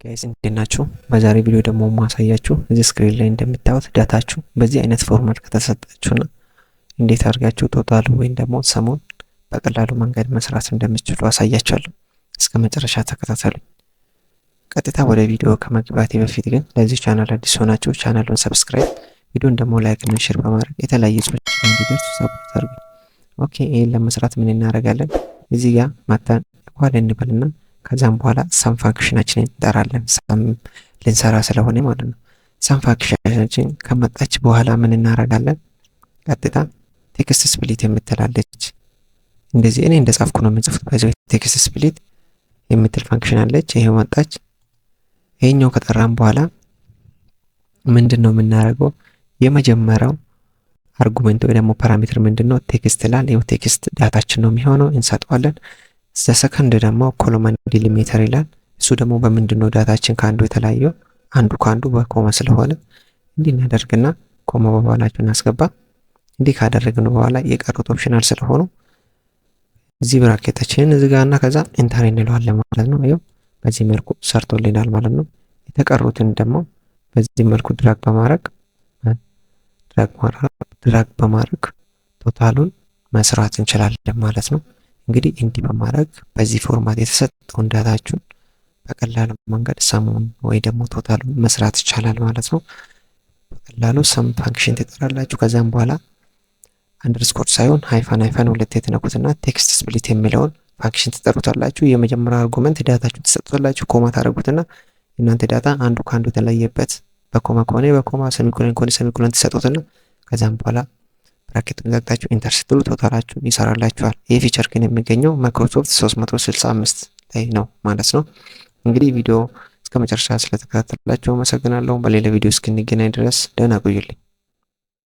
ጋይስ እንዴት ናችሁ? በዛሬ ቪዲዮ ደግሞ ማሳያችሁ እዚህ ስክሪን ላይ እንደምታዩት ዳታችሁ በዚህ አይነት ፎርማት ከተሰጣችሁና እንዴት አድርጋችሁ ቶታል ወይም ደግሞ ሰሙን በቀላሉ መንገድ መስራት እንደምትችሉ አሳያችኋለሁ። እስከ መጨረሻ ተከታተሉኝ። ቀጥታ ወደ ቪዲዮ ከመግባቴ በፊት ግን ለዚህ ቻናል አዲስ ሆናችሁ ቻናሉን ሰብስክራይብ፣ ቪዲዮን ደግሞ ላይክ እና ሼር በማድረግ የተለያዩ ሰዎች እንዲደርሱ ሰፖርት አድርጉ። ኦኬ፣ ይሄን ለመስራት ምን እናደርጋለን? እዚህ ጋር ማታን ኳል እንበልና ከዛም በኋላ ሰም ፋንክሽናችንን እንጠራለን። ሰም ልንሰራ ስለሆነ ማለት ነው። ሰም ፋንክሽናችን ከመጣች በኋላ ምን እናደርጋለን? ቀጥታ ቴክስት ስፕሊት የምትላለች እንደዚህ እኔ እንደጻፍኩ ነው የምጽፉት። በዚህ ቴክስት ስፕሊት የምትል ፋንክሽን አለች። ይሄው መጣች። ይሄኛው ከጠራን በኋላ ምንድነው የምናደርገው? የመጀመሪያው አርጉመንት ወይ ደግሞ ፓራሜትር ምንድነው? ቴክስት ላል ይሄው ቴክስት ዳታችን ነው የሚሆነው፣ እንሰጠዋለን። ሰከንድ ደግሞ ኮሎመን ዲሊሚተር ይላል። እሱ ደግሞ በምንድነው ዳታችን ከአንዱ የተለያየው አንዱ ከአንዱ በኮማ ስለሆነ እንዲህ እናደርግና ኮማ በኋላችሁ እናስገባ። እንዲህ ካደረግን በኋላ የቀሩት ኦፕሽናል ስለሆኑ እዚህ ብራኬታችንን እዚህ ጋርና ከዛ ኢንተር እንለዋለን ማለት ነው። ይሄው በዚህ መልኩ ሰርቶልናል ማለት ነው። የተቀሩትን ደግሞ በዚህ መልኩ ድራግ በማድረግ ቶታሉን መስራት እንችላለን ማለት ነው። እንግዲህ እንዲህ በማድረግ በዚህ ፎርማት የተሰጠውን ዳታችሁን በቀላሉ መንገድ ሰሙን ወይ ደግሞ ቶታሉን መስራት ይቻላል ማለት ነው። በቀላሉ ሰም ፋንክሽን ትጠራላችሁ። ከዛም በኋላ አንደርስኮር ሳይሆን ሃይፋን ሁለት የተነኩትና ቴክስት ስፕሊት የሚለውን ፋንክሽን ትጠሩታላችሁ። የመጀመሪያ አርጉመንት ዳታችሁን ትሰጡታላችሁ። ኮማ ታደርጉትና እናንተ ዳታ አንዱ ከአንዱ የተለየበት በኮማ ከሆነ በኮማ ሰሚኮሎን ከሆነ ሰሚኮሎን ትሰጡትና ከዛም በኋላ ብራኬቱን ዘግታችሁ ኢንተር ስትሉ ቶታላችሁን ይሰራላችኋል። ይህ ፊቸር ግን የሚገኘው ማይክሮሶፍት 365 ላይ ነው ማለት ነው። እንግዲህ ቪዲዮ እስከ መጨረሻ ስለተከታተላችሁ አመሰግናለሁ። በሌላ ቪዲዮ እስክንገናኝ ድረስ ደህና ቆዩልኝ።